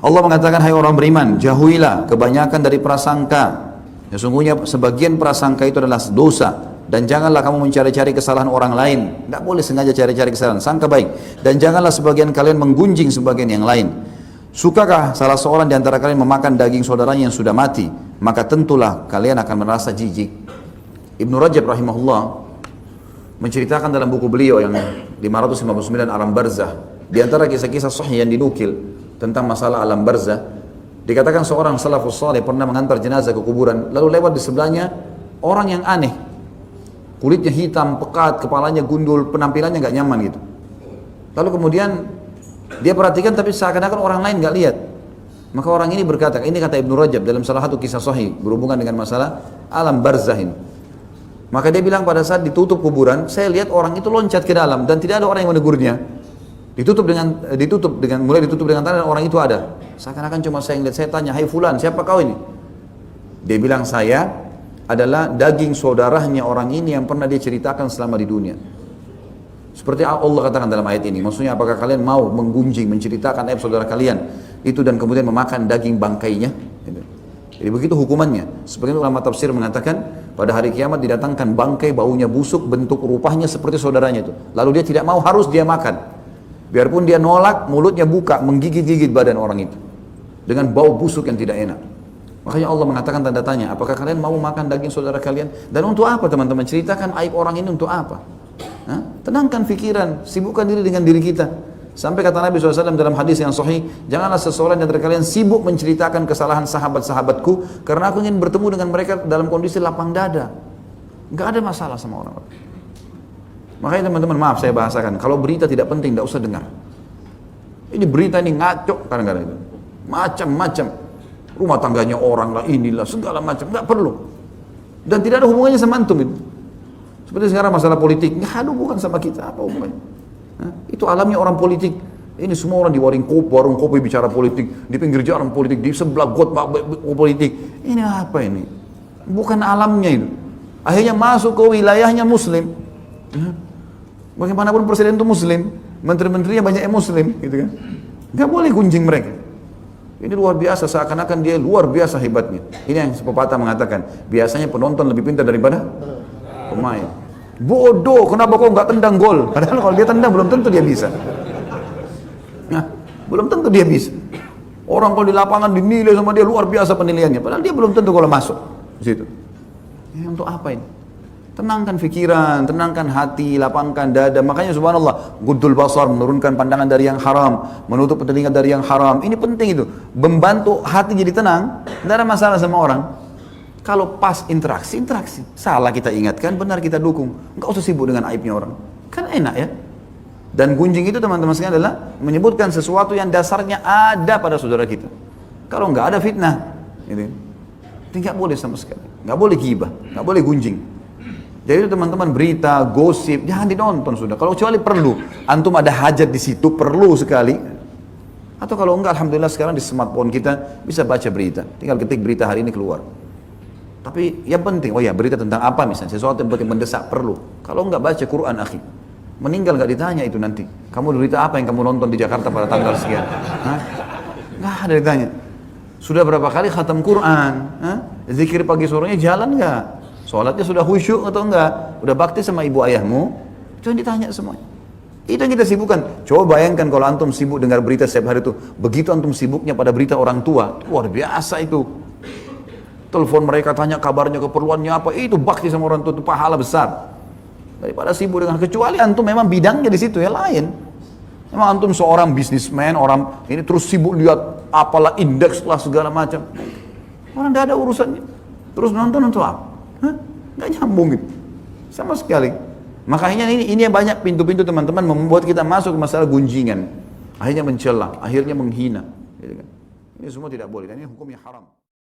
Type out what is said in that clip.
Allah mengatakan, hai orang beriman, jauhilah kebanyakan dari prasangka. Sesungguhnya sebagian prasangka itu adalah dosa. Dan janganlah kamu mencari-cari kesalahan orang lain. Tidak boleh sengaja cari-cari kesalahan, sangka baik. Dan janganlah sebagian kalian menggunjing sebagian yang lain. Sukakah salah seorang di antara kalian memakan daging saudaranya yang sudah mati? Maka tentulah kalian akan merasa jijik. Ibnu Rajab rahimahullah menceritakan dalam buku beliau yang 559 Alam Barzah, di antara kisah-kisah sahih yang dinukil tentang masalah alam barzah, dikatakan seorang salafus saleh pernah mengantar jenazah ke kuburan, lalu lewat di sebelahnya orang yang aneh, kulitnya hitam, pekat, kepalanya gundul, penampilannya nggak nyaman gitu. Lalu kemudian dia perhatikan tapi seakan-akan orang lain nggak lihat. Maka orang ini berkata, ini kata Ibnu Rajab dalam salah satu kisah sahih berhubungan dengan masalah alam barzah ini. Maka dia bilang pada saat ditutup kuburan, saya lihat orang itu loncat ke dalam dan tidak ada orang yang menegurnya. Ditutup dengan mulai ditutup dengan tanah dan orang itu ada. Seakan-akan cuma saya lihat, saya tanya, hai fulan, siapa kau ini? Dia bilang, saya adalah daging saudaranya orang ini yang pernah dia ceritakan selama di dunia. Seperti Allah katakan dalam ayat ini, maksudnya apakah kalian mau menggunjing, menceritakan aib saudara kalian itu dan kemudian memakan daging bangkainya? Jadi begitu hukumannya. Sebagian ulama tafsir mengatakan pada hari kiamat didatangkan bangkai, baunya busuk, bentuk rupanya seperti saudaranya itu. Lalu dia tidak mau, harus dia makan. Biarpun dia nolak, mulutnya buka, menggigit-gigit badan orang itu dengan bau busuk yang tidak enak. Makanya Allah mengatakan tanda tanya, apakah kalian mau makan daging saudara kalian? Dan untuk apa teman-teman? Ceritakan aib orang ini untuk apa? Tenangkan pikiran, sibukkan diri dengan diri kita. Sampai kata Nabi SAW dalam hadis yang sahih, janganlah seseorang di antara kalian sibuk menceritakan kesalahan sahabat-sahabatku, karena aku ingin bertemu dengan mereka dalam kondisi lapang dada. Gak ada masalah sama orang-orang. Makanya teman-teman, maaf saya bahasakan, kalau berita tidak penting, tidak usah dengar. Ini berita ini ngaco kadang-kadang itu. Macam-macam. Rumah tangganya orang lah, inilah, segala macam. Nggak perlu. Dan tidak ada hubungannya sama antum itu. Seperti sekarang masalah politik, nggak ada hubungan sama kita, apa hubungannya? Itu alamnya orang politik. Ini semua orang di warung kopi bicara politik, di pinggir jalan politik, di sebelah got politik. Ini apa ini? Bukan alamnya itu. Akhirnya masuk ke wilayahnya Muslim. Bagaimanapun presiden itu Muslim, menteri-menterinya banyak yang Muslim, gitu kan? Nggak boleh gunjing mereka. Ini luar biasa, seakan-akan dia luar biasa hebatnya. Ini yang pepatah mengatakan, biasanya penonton lebih pintar daripada pemain. Bodoh, kenapa kau nggak tendang gol? Padahal kalau dia tendang belum tentu dia bisa. Nah, belum tentu dia bisa. Orang kalau di lapangan dinilai sama dia luar biasa penilaiannya, padahal dia belum tentu kalau masuk di situ. Ya, untuk apa ini? Tenangkan pikiran, tenangkan hati, lapangkan dada. Makanya subhanallah, guddul basar, menurunkan pandangan dari yang haram, menutup telinga dari yang haram. Ini penting itu, membantu hati jadi tenang. Tidak ada masalah sama orang. Kalau pas interaksi. Salah kita ingatkan, benar kita dukung. Enggak usah sibuk dengan aibnya orang. Kan enak ya. Dan gunjing itu teman-teman sekalian adalah menyebutkan sesuatu yang dasarnya ada pada saudara kita. Kalau enggak ada fitnah, gitu. Itu enggak boleh sama sekali. Enggak boleh ghibah, enggak boleh gunjing. Jadi itu teman-teman, berita, gosip, jangan ditonton sudah. Kalau kecuali perlu, antum ada hajat di situ, perlu sekali. Atau kalau enggak, alhamdulillah sekarang di smartphone kita bisa baca berita. Tinggal ketik berita hari ini keluar. Tapi yang penting, oh ya berita tentang apa misalnya, sesuatu yang penting mendesak perlu. Kalau enggak baca Quran akhi, meninggal enggak ditanya itu nanti. Kamu berita apa yang kamu nonton di Jakarta pada tanggal sekian? Enggak ada ditanya. Sudah berapa kali khatam Quran? Zikir pagi sorenya jalan enggak? Sholatnya sudah khusyuk atau enggak? Udah bakti sama ibu ayahmu? Itu yang ditanya semuanya. Itu yang kita sibukkan. Coba bayangkan kalau antum sibuk dengar berita setiap hari itu. Begitu antum sibuknya pada berita orang tua, luar biasa itu. Telepon mereka tanya kabarnya, keperluannya apa, itu bakti sama orang tua, itu pahala besar. Daripada sibuk dengan, kecuali antum memang bidangnya di situ ya lain. Memang antum seorang bisnismen, orang ini terus sibuk lihat apalah indeks lah segala macam. Orang tidak ada urusannya. Terus nonton untuk apa? Nggak nyambung gitu. Sama sekali. Makanya ini yang banyak pintu-pintu teman-teman membuat kita masuk ke masalah gunjingan. Akhirnya mencela, akhirnya menghina. Ini semua tidak boleh dan ini hukumnya haram.